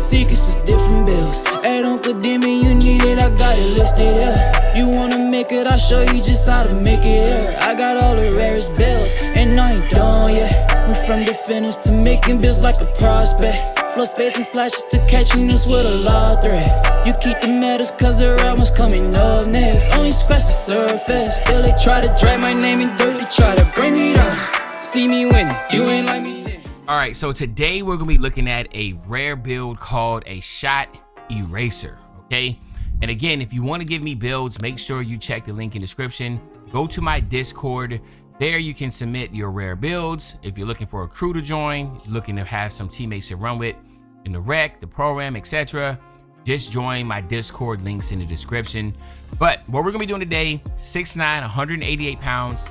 secrets of different bills. At Uncle Demi, you need it, I got it listed here. You wanna make it, I'll show you just how to make it here. I got all the rarest bills, and I ain't done yet. Went from the finish to making bills like a prospect. Flow space and slashes to catching us with a law threat. You keep the medals cause the right one's coming up next. Only scratch the surface. Still they try to drag my name in dirt. They try to bring me down. See me winning, you ain't like me then. Alright, so today we're gonna be looking at a rare build called a shot eraser. Okay, and again, if you want to give me builds, make sure you check the link in the description. Go to my Discord. There you can submit your rare builds. If you're looking for a crew to join, looking to have some teammates to run with in the rec, the program, etc., just join my Discord, links in the description. But what we're gonna be doing today, 6'9", 188 pounds.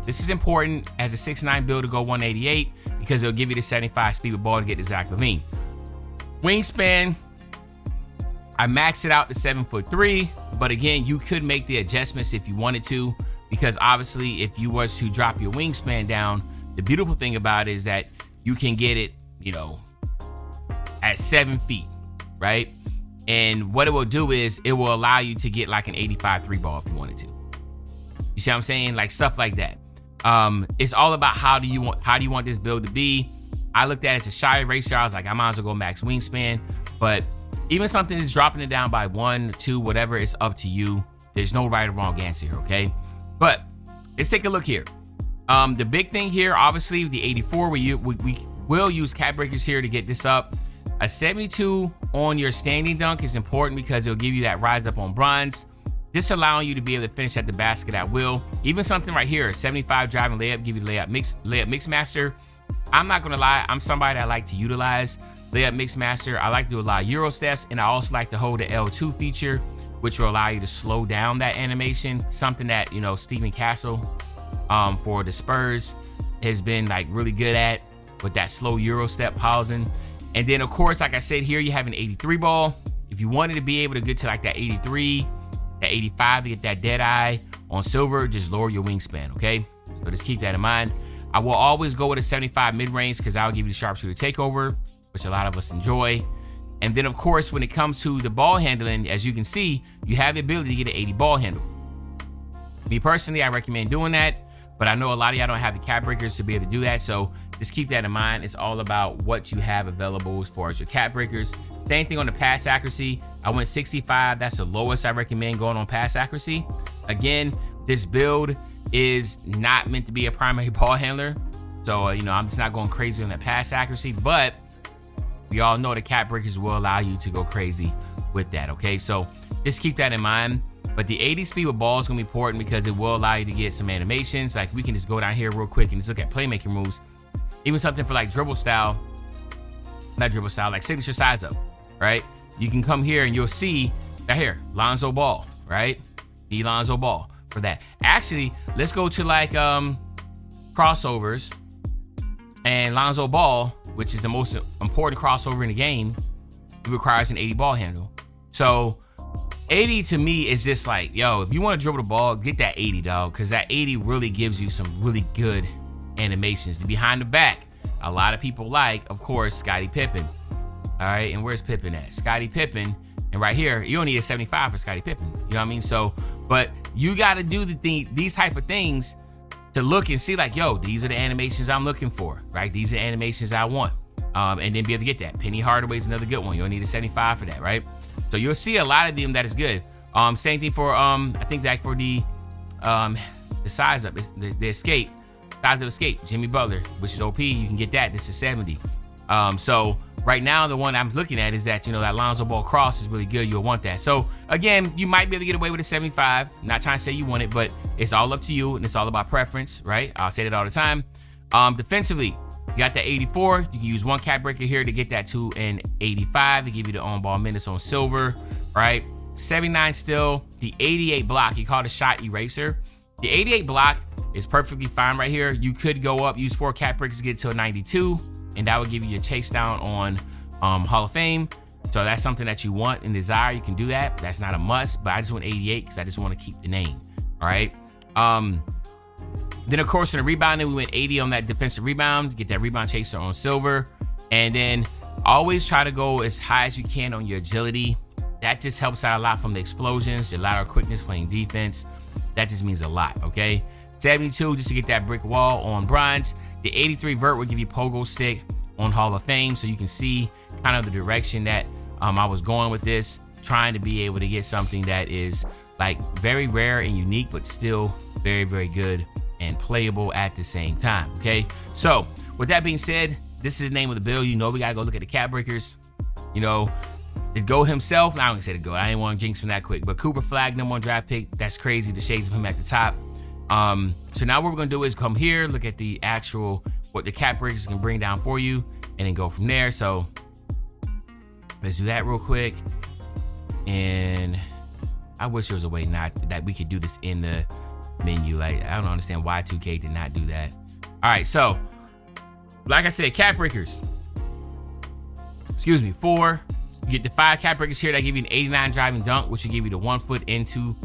This is important as a 6'9" build to go 188 because it'll give you the 75 speed with ball to get to Zach Levine. Wingspan, I maxed it out to 7'3", but again, you could make the adjustments if you wanted to, because obviously if you was to drop your wingspan down, the beautiful thing about it is that you can get it, you know, at 7 feet, right? And what it will do is it will allow you to get like an 85 3 ball if you wanted to. You see what I'm saying? Like stuff like that. It's all about how do you want this build to be. I looked at it as a shot eraser. I was like, I might as well go max wingspan. But even something that's dropping it down by 1 or 2, whatever, it's up to you. There's no right or wrong answer here, okay? But let's take a look here. The big thing here, obviously, the 84, we will use cap breakers here to get this up. A 72 on your standing dunk is important because it'll give you that rise up on bronze, just allowing you to be able to finish at the basket at will. Even something right here, 75 driving layup, give you the layup mix master. I'm not gonna lie, I'm somebody that like to utilize layup mix master. I like to do a lot of Euro steps, and I also like to hold the L2 feature, which will allow you to slow down that animation. Something that, you know, Stephen Castle for the Spurs has been like really good at with that slow Euro step pausing. And then of course, like I said, here you have an 83 ball. If you wanted to be able to get to like that 83, that 85 to get that dead eye on silver, just lower your wingspan, okay? So just keep that in mind. I will always go with a 75 mid-range because I'll give you the sharpshooter takeover, which a lot of us enjoy. And then of course, when it comes to the ball handling, as you can see, you have the ability to get an 80 ball handle. Me personally, I recommend doing that, but I know a lot of y'all don't have the cap breakers to be able to do that. So just keep that in mind. It's all about what you have available as far as your cap breakers. Same thing on the pass accuracy. I went 65. That's the lowest I recommend going on pass accuracy. Again, this build is not meant to be a primary ball handler. So, you know, I'm just not going crazy on that pass accuracy, but we all know the cap breakers will allow you to go crazy with that, okay? So just keep that in mind. But the 80 speed with ball is gonna be important because it will allow you to get some animations. Like we can just go down here real quick and just look at playmaking moves. Even something for like dribble style, not dribble style, like signature size up, right? You can come here and you'll see right here, Lonzo Ball, right? The Lonzo Ball for that. Actually, let's go to like crossovers, and Lonzo Ball, which is the most important crossover in the game, it requires an 80 ball handle. So 80 to me is just like, yo, if you want to dribble the ball, get that 80, dog, because that 80 really gives you some really good animations. The behind the back, a lot of people like, of course, Scottie Pippen. All right, and where's Pippen at? Scottie Pippen, and right here, you don't need a 75 for Scottie Pippen. You know what I mean? So, but you got to do these type of things to look and see like, yo, these are the animations I'm looking for, right? These are the animations I want, and then be able to get that. Penny Hardaway's another good one. You don't need a 75 for that, right? So you'll see a lot of them that is good. Same thing for I think that for the size up, the escape, size of escape, Jimmy Butler, which is OP. You can get that. This is 70. So right now the one I'm looking at is that, you know, that Lonzo Ball cross is really good. You'll want that. So again, you might be able to get away with a 75. I'm not trying to say you want it, but it's all up to you, and it's all about preference, right? I'll say that all the time. Defensively, you got that 84. You can use one cap breaker here to get that to an 85 to give you the on-ball minutes on silver, right? 79 still. The 88 block, you call it a shot eraser. The 88 block is perfectly fine right here. You could go up, use 4 cap breakers to get to a 92, and that would give you a chase down on Hall of Fame. So that's something that you want and desire. You can do that. That's not a must, but I just want 88 because I just want to keep the name, all right? Then, of course, in the rebounding, we went 80 on that defensive rebound, get that rebound chaser on silver. And then Always try to go as high as you can on your agility. That just helps out a lot from the explosions, your lateral quickness playing defense. That just means a lot, okay? 72 just to get that brick wall on bronze. The 83 vert will give you pogo stick on Hall of Fame, so you can see kind of the direction that I was going with this, trying to be able to get something that is like very rare and unique, but still very, very good and playable at the same time, okay? So with that being said, this is the name of the build. You know we gotta go look at the cap breakers. You know, the GOAT himself, I don't gonna say the GOAT, I didn't want to jinx him that quick, but Cooper Flag, #1 draft pick, that's crazy, the shades of him at the top. So now what we're gonna do is come here, look at the actual, what the cap breakers can bring down for you, and then go from there. So let's do that real quick. And I wish there was a way not that we could do this in the menu. Like, I don't understand why 2K did not do that. All right, so like I said, cap breakers. Excuse me, 4. You get the 5 cap breakers here that give you an 89 driving dunk, which will give you the 1 foot and 2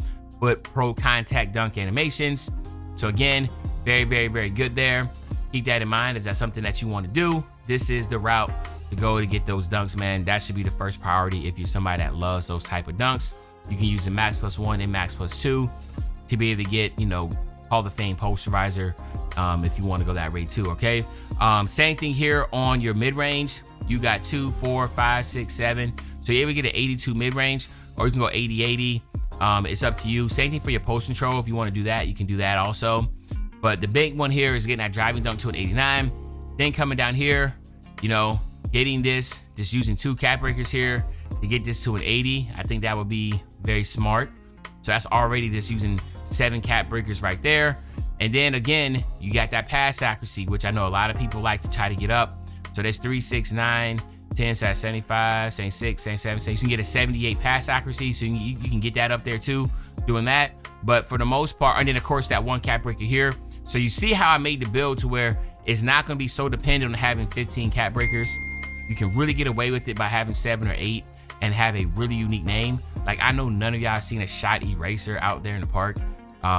foot pro contact dunk animations. So again, very, very, very good there. Keep that in mind. If that's something that you want to do, this is the route to go to get those dunks, man. That should be the first priority if you're somebody that loves those type of dunks. You can use the max +1 and max +2 to be able to get, you know, Hall of Fame posterizer if you want to go that rate too, okay? Same thing here on your mid-range. You got 2, 4, 5, 6, 7. So you're able to get an 82 mid-range, or you can go 80-80. It's up to you. Same thing for your post control. If you want to do that, you can do that also. But the big one here is getting that driving dunk to an 89. Then coming down here, you know, getting this, just using 2 cap breakers here to get this to an 80. I think that would be very smart. So that's already just using 7 cap breakers right there. And then again, you got that pass accuracy, which I know a lot of people like to try to get up. So there's 3, 6, 9, 10, so that's 75, 76, 77, so you can get a 78 pass accuracy, so you can get that up there too, doing that. But for the most part, and then of course that 1 cap breaker here. So you see how I made the build to where it's not gonna be so dependent on having 15 cap breakers. You can really get away with it by having 7 or 8 and have a really unique name. Like, I know none of y'all seen a shot eraser out there in the park.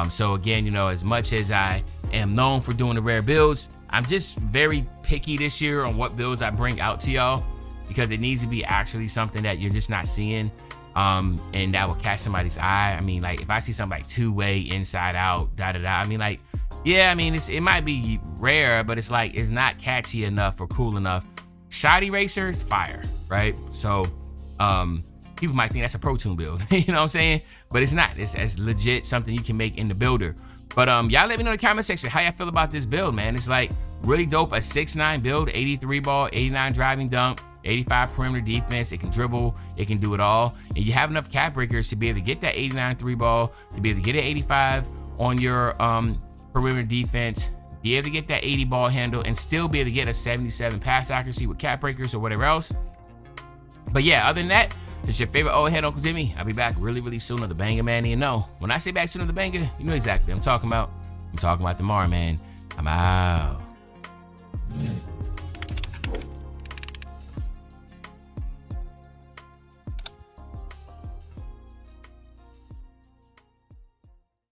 So again, you know, as much as I am known for doing the rare builds, I'm just very picky this year on what builds I bring out to y'all, because it needs to be actually something that you're just not seeing, and that will catch somebody's eye. I mean, like, if I see something like 2-way, inside out, I mean, like, yeah, I mean, it might be rare, but it's like, it's not catchy enough or cool enough. Shot eraser is fire, right? So people might think that's a Pro Toon build, you know what I'm saying? But it's not. It's legit something you can make in the builder. But y'all let me know in the comment section how y'all feel about this build, man. It's like really dope. A 6'9" build, 83 ball, 89 driving dunk, 85 perimeter defense. It can dribble, it can do it all. And you have enough cap breakers to be able to get that 89 3 ball, to be able to get an 85 on your perimeter defense, be able to get that 80 ball handle, and still be able to get a 77 pass accuracy with cap breakers or whatever else. But yeah, other than that, it's your favorite old head Uncle Jimmy. I'll be back really, really soon on the banger, man. You know, when I say back soon on the banger, you know exactly what I'm talking about. I'm talking about tomorrow, man. I'm out.